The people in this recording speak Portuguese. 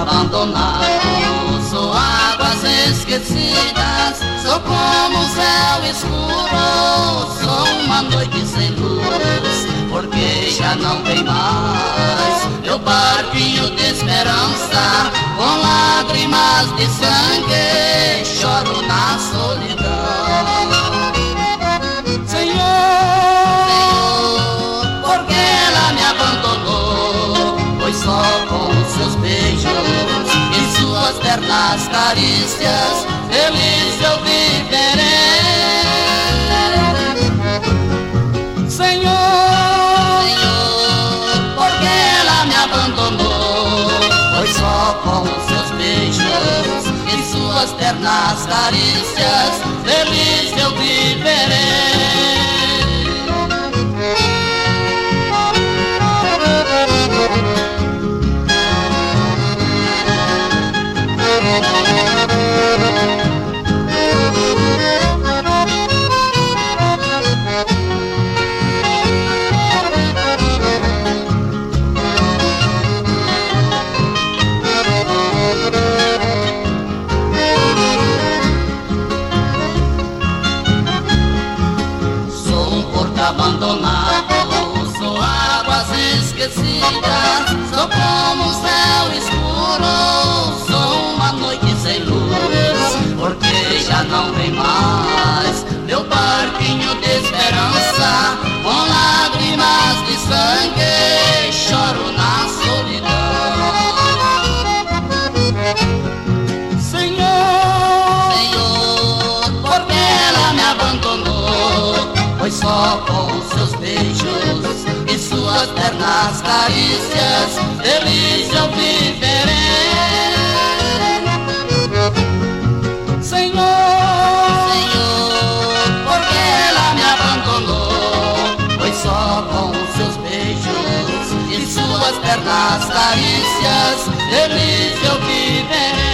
abandonado, sou águas esquecidas, sou como o céu escuro, sou uma noite sem luz, porque já não tem mais meu barquinho de esperança, com lágrimas de sangue, choro na solidão. Senhor, porque ela me abandonou, pois só com os seus beijos e suas ternas carícias feliz eu viverei. Senhor, porque ela me abandonou, pois só com os seus beijos e suas ternas carícias feliz eu viverei. Abandonado, sou águas esquecidas, sou como um céu escuro, sou uma noite sem luz, porque já não vem mais meu barquinho de esperança, com lágrimas de sangue, choro na solidão. Senhor, porque ela me abandonou, pois só com os seus beijos e suas ternas carícias feliz eu viverei. Senhor, porque ela me abandonou, pois só com os seus beijos e suas ternas carícias feliz eu viverei.